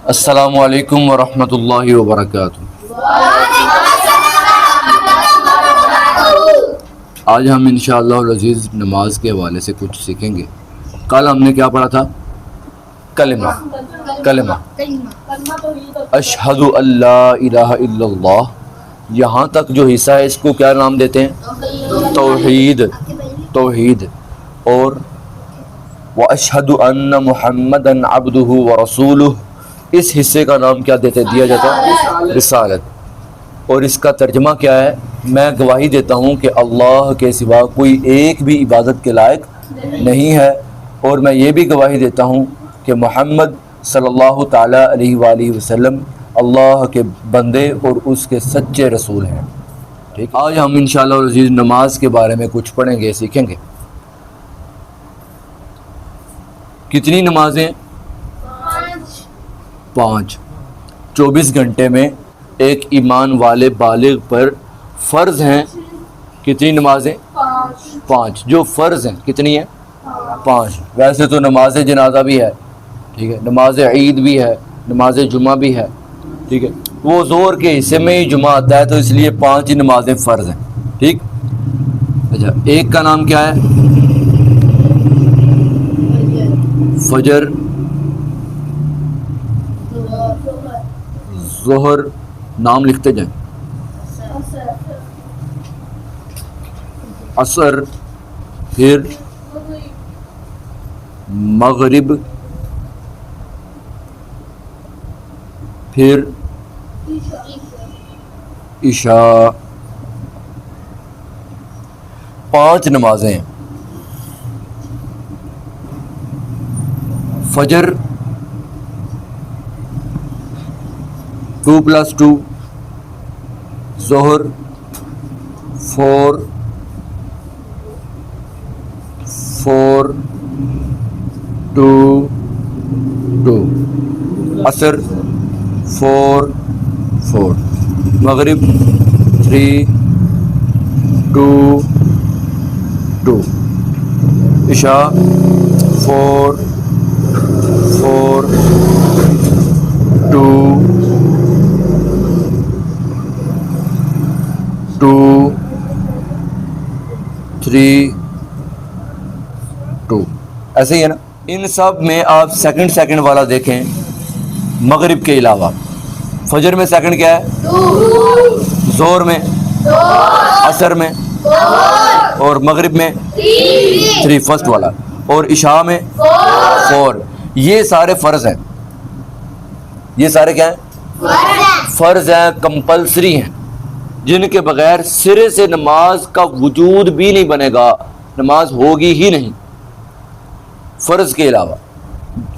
السلام علیکم ورحمۃ اللہ وبرکاتہ۔ آج ہم انشاءاللہ العزیز نماز کے حوالے سے کچھ سیکھیں گے۔ کل ہم نے کیا پڑھا تھا؟ کلمہ اشہد ان لا الہ الا اللہ، یہاں تک جو حصہ ہے اس کو کیا نام دیتے ہیں؟ توحید۔ اور وَأَشْهَدُ أَنَّ مُحَمَّدًا عَبْدُهُ وَرَسُولُهُ، اس حصے کا نام کیا دیا جاتا ہے؟ رسالت۔ اور اس کا ترجمہ کیا ہے؟ میں گواہی دیتا ہوں کہ اللہ کے سوا کوئی ایک بھی عبادت کے لائق نہیں ہے، اور میں یہ بھی گواہی دیتا ہوں کہ محمد صلی اللہ تعالیٰ علیہ وآلہ وسلم اللہ کے بندے اور اس کے سچے رسول ہیں۔ ٹھیک، آج ہم انشاءاللہ العزیز نماز کے بارے میں کچھ پڑھیں گے، سیکھیں گے۔ کتنی نمازیں؟ 5۔ 24 گھنٹے میں ایک ایمان والے بالغ پر فرض ہیں کتنی نمازیں؟ 5۔ جو فرض ہیں کتنی ہیں؟ 5۔ ویسے تو نماز جنازہ بھی ہے، ٹھیک ہے، نماز عید بھی ہے، نماز جمعہ بھی ہے، ٹھیک ہے، وہ ظہر کے حصے میں ہی جمعہ آتا ہے، تو اس لیے 5 ہی نمازیں فرض ہیں۔ ٹھیک، اچھا، ایک کا نام کیا ہے؟ فجر، ظہر، نام لکھتے جائیں، عصر، پھر مغرب، پھر عشاء۔ 5 نمازیں ہیں۔ فجر 2+2، ظہر 4 2 2، عصر 4 مغرب 3 2 2، عشاء 4 2 2 3 2، ایسے ہی ہے نا۔ ان سب میں آپ سیکنڈ والا دیکھیں، مغرب کے علاوہ فجر میں سیکنڈ کیا ہے؟ ظہر میں، عصر میں، اور مغرب میں 3 فرسٹ والا، اور عشاء میں 4۔ یہ سارے فرض ہیں، یہ سارے کیا ہیں؟ فرض ہیں، کمپلسری ہیں، جن کے بغیر سرے سے نماز کا وجود بھی نہیں بنے گا، نماز ہوگی ہی نہیں۔ فرض کے علاوہ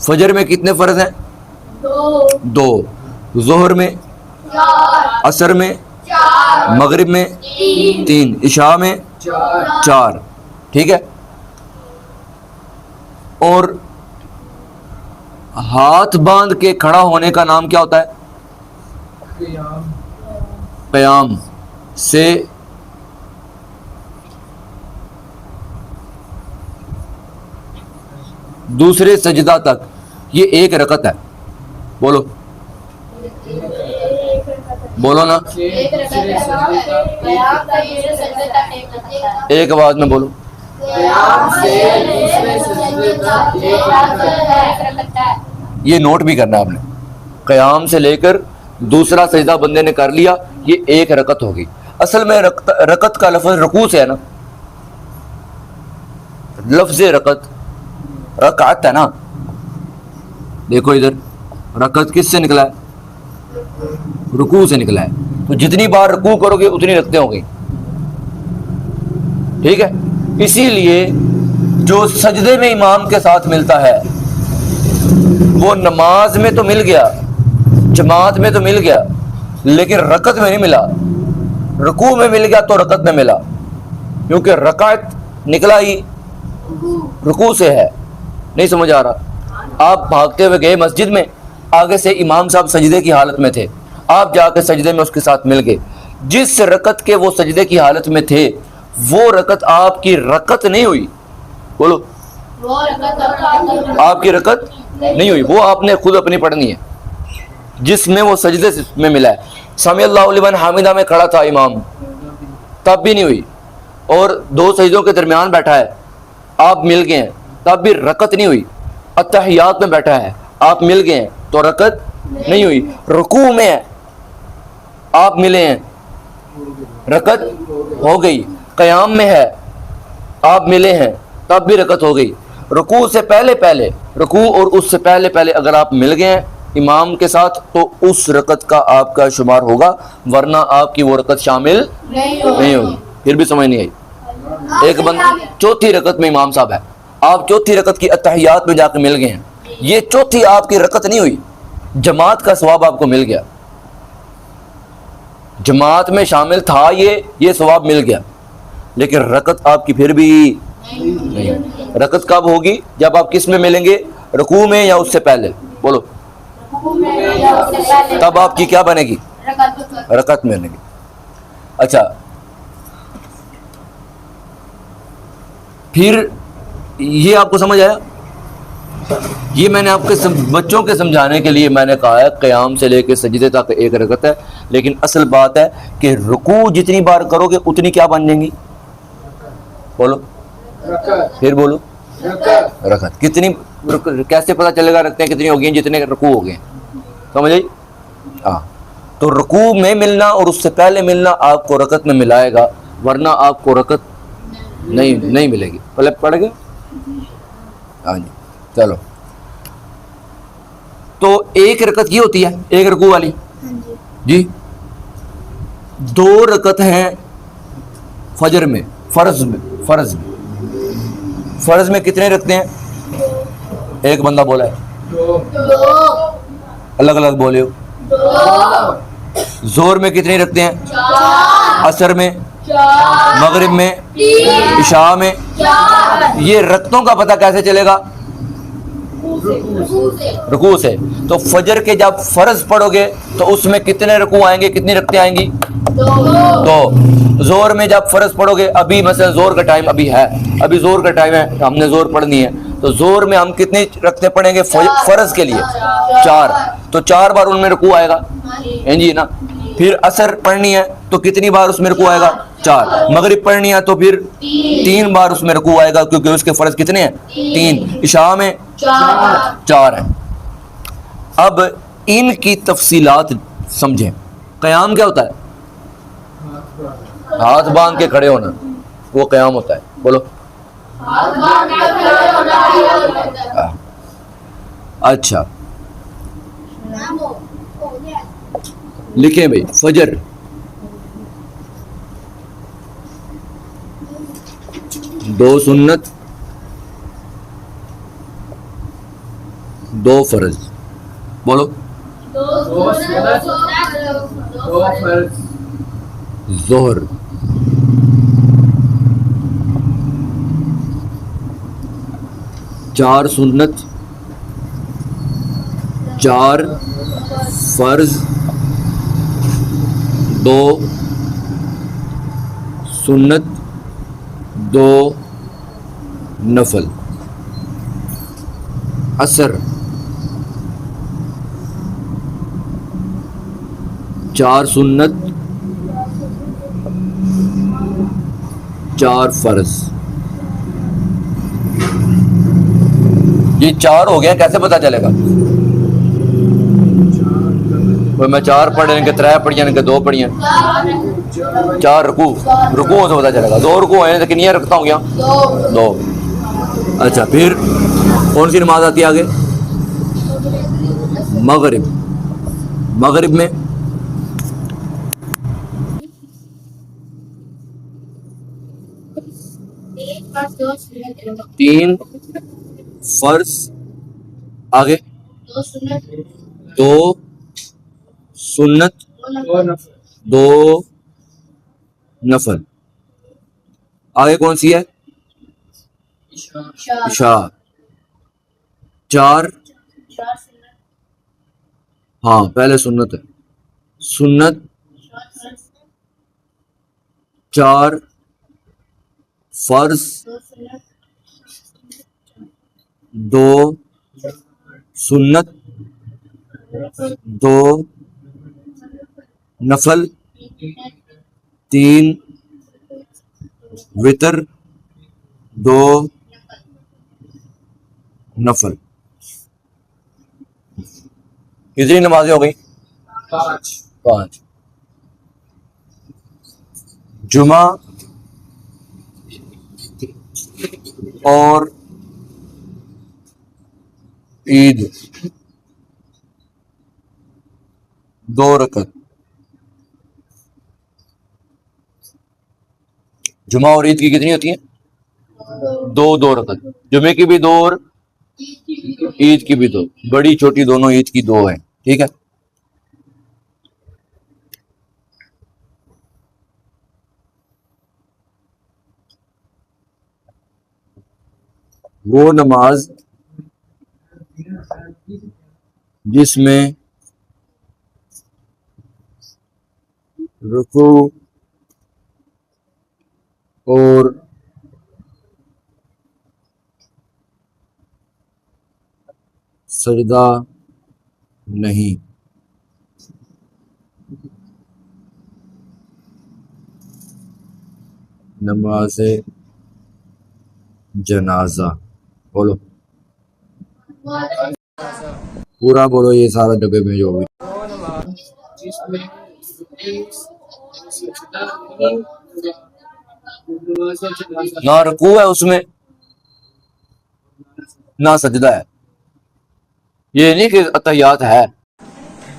فجر میں کتنے فرض ہیں؟ 2، ظہر میں، عصر میں، مغرب میں 3، عشاء میں 4۔ ٹھیک ہے، اور ہاتھ باندھ کے کھڑا ہونے کا نام کیا ہوتا ہے؟ قیام۔ سے دوسرے سجدہ تک یہ 1 رکعت ہے۔ بولو نا، ایک آواز میں بولو۔ یہ نوٹ بھی کرنا آپ نے، قیام سے لے کر دوسرا سجدہ بندے نے کر لیا، یہ 1 رکعت ہوگی۔ اصل میں رکعت کا لفظ رکوع سے ہے نا، لفظ رکعت ہے نا۔ دیکھو ادھر، رکعت کس سے نکلا ہے؟ رکوع سے نکلا ہے، تو جتنی بار رکوع کرو گے اتنی رکعتیں ہوں گی۔ ٹھیک ہے، اسی لیے جو سجدے میں امام کے ساتھ ملتا ہے وہ نماز میں تو مل گیا، جماعت میں تو مل گیا، لیکن رکعت میں نہیں ملا۔ رکوع میں مل گیا تو رکعت میں ملا، کیونکہ رکعت نکلا ہی رکوع سے ہے۔ نہیں سمجھ آ رہا؟ آپ بھاگتے ہوئے گئے مسجد میں، آگے سے امام صاحب سجدے کی حالت میں تھے، آپ جا کے سجدے میں اس کے ساتھ مل گئے، جس رکعت کے وہ سجدے کی حالت میں تھے وہ رکعت آپ کی رکعت نہیں ہوئی۔ بولو، آپ کی رکعت نہیں ہوئی، وہ آپ نے خود اپنی پڑھنی ہے۔ جس میں وہ سجدے میں ملا ہے. سمی اللہ لمن حامدہ میں کھڑا تھا امام, تب بھی نہیں ہوئی, اور دو سجدوں کے درمیان بیٹھا ہے, آپ مل گئے ہیں, تب بھی رکعت نہیں ہوئی. اتحیات میں بیٹھا ہے, آپ مل گئے ہیں تو رکعت نہیں ہوئی. رکوع میں ہے, آپ ملے ہیں, رکعت ہو گئی. قیام میں ہے, آپ ملے ہیں, تب بھی رکعت ہو گئی. رکوع سے پہلے پہلے, رکوع اور اس سے پہلے پہلے اگر آپ مل گئے ہیں امام کے ساتھ تو اس رکعت کا آپ کا شمار ہوگا, ورنہ آپ کی وہ رکعت شامل نہیں ہوگی. پھر بھی سمجھ نہیں آئی. ایک بندہ چوتھی رکعت میں امام صاحب ہے, آپ چوتھی رکعت کی اتحیات میں جا کے مل گئے ہیں, یہ چوتھی آپ کی رکعت نہیں ہوئی, جماعت کا ثواب آپ کو مل گیا, جماعت میں شامل تھا, یہ ثواب مل گیا, لیکن رکعت آپ کی پھر بھی نہیں. رکعت کب ہوگی؟ جب آپ کس میں ملیں گے؟ رکوع میں یا اس سے پہلے؟ بولو. تب آپ کی کیا بنے گی؟ رکعت میں بنے گی. اچھا, پھر یہ آپ کو سمجھ آیا؟ یہ میں نے آپ کے بچوں کے سمجھانے کے لیے میں نے کہا ہے قیام سے لے کے سجدے تک ایک رکعت ہے, لیکن اصل بات ہے کہ رکوع جتنی بار کرو گے اتنی کیا بن جائیں گی؟ بولو, پھر بولو. رکعت کتنی, کیسے پتہ چلے گا رکعتیں کتنی ہو گئی ہیں؟ جتنے رکوع ہو گئے ہیں, سمجھ آئی؟ ہاں, تو رکوع میں ملنا اور اس سے پہلے ملنا آپ کو رکعت میں ملائے گا, ورنہ آپ کو رکعت نہیں ملے گی. پڑھ گئے؟ ہاں جی, چلو. تو ایک رکعت یہ ہوتی ہے, ایک رکوع والی جی. دو رکعت ہیں فجر میں, فرض میں کتنے رکھتے ہیں؟ ایک بندہ بولا ہے, الگ الگ بولے ہو. زور میں کتنی رکھتے ہیں؟ عصر میں, مغرب میں, عشاء میں. یہ رکعتوں کا پتہ کیسے چلے گا؟ رکوع سے. تو فجر کے جب فرض پڑھو گے تو اس میں کتنے رکوع آئیں گے, کتنی رکعتیں آئیں گی؟ دو. زور میں جب فرض پڑھو گے, ابھی مثلا زور کا ٹائم ابھی ہے, ابھی زور کا ٹائم ہے, ہم نے زور پڑھنی ہے, تو زور میں ہم کتنی رکعتیں پڑھیں گے فرض کے لیے؟ 4. تو 4 بار ان میں رکوع آئے گا, جی نا. پھر عصر پڑھنی ہے تو کتنی بار اس میں رکوع آئے گا؟ 4. مغرب پڑھنی ہے تو پھر 3 بار اس میں رکوع آئے گا, کیونکہ اس کے فرض کتنے ہیں؟ 3. عشاء میں 4 ہیں. اب ان کی تفصیلات سمجھیں. قیام کیا ہوتا ہے؟ ہاتھ باندھ کے کھڑے ہونا, وہ قیام ہوتا ہے. بولو. اچھا, لکھیں بھائی. فجر 2 سنت 2 فرض. بولو. ظہر 4 سنت 4 فرض 2 سنت 2 نفل. عصر 4 سنت 4 فرض. یہ 4 ہو گیا, کیسے پتا چلے گا؟ میں 4 پڑھیں کہ 3 پڑھیں کہ 2 پڑھیں؟ 4 رکوع سے پتا چلے گا. 2 رکوع ہیں تو کنیاں رکھتا ہوں گیا؟ 2. اچھا, پھر کون سی نماز آتی ہے آگے؟ مغرب میں 3 فرض, آگے 2 سنت 2 نفل. آگے کون سی ہے؟ عشاء 4. ہاں, پہلے سنت ہے. سنت 4 فرض 2 سنت دو نفل، تین وتر، دو نفل. کتنی نمازیں ہو گئی؟ 5. جمعہ اور عید 2 رکعت. جمعہ اور عید کی کتنی ہوتی ہیں؟ 2 رکعت. جمعے کی بھی 2 اور عید کی بھی 2. بڑی چھوٹی دونوں عید کی 2 ہیں. ٹھیک ہے. وہ نماز جس میں رکوع اور سجدہ نہیں. نماز جنازہ. بولو پورا بولو، یہ سارا ڈبے میں جو بھی. نہ رکوع ہے اس میں، نہ سجدہ ہے. یہ نہیں کہ اتحیات ہے،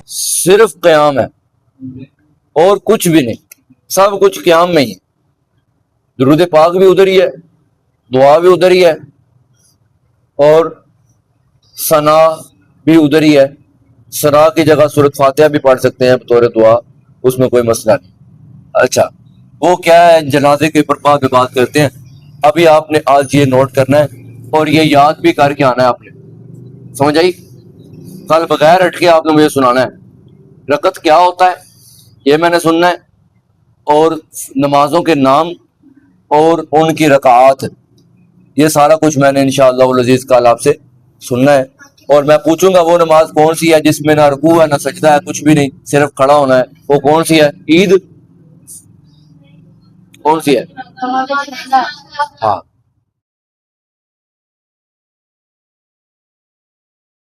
صرف قیام ہے اور کچھ بھی نہیں. سب کچھ قیام میں ہی ہے. درود پاک بھی ادھر ہی ہے، دعا بھی ادھر ہی ہے، اور ثنا بھی ادھر ہی ہے. ثنا کی جگہ سورۃ فاتحہ بھی پڑھ سکتے ہیں بطور دعا، اس میں کوئی مسئلہ نہیں. اچھا، وہ کیا ہے، جنازے کے اوپر بعد میں بات کرتے ہیں. ابھی آپ نے آج یہ نوٹ کرنا ہے اور یہ یاد بھی کر کے آنا ہے. آپ نے سمجھ آئی؟ کل بغیر ہٹ کے آپ نے مجھے سنانا ہے. رکعت کیا ہوتا ہے یہ میں نے سننا ہے، اور نمازوں کے نام اور ان کی رکعات، یہ سارا کچھ میں نے انشاءاللہ العزیز کل آپ سے سننا ہے. اور میں پوچھوں گا وہ نماز کون سی ہے جس میں نہ رکوع ہے نہ سجدہ ہے، کچھ بھی نہیں، صرف کھڑا ہونا ہے، وہ کون سی ہے؟ عید کون سی ہے؟ ہاں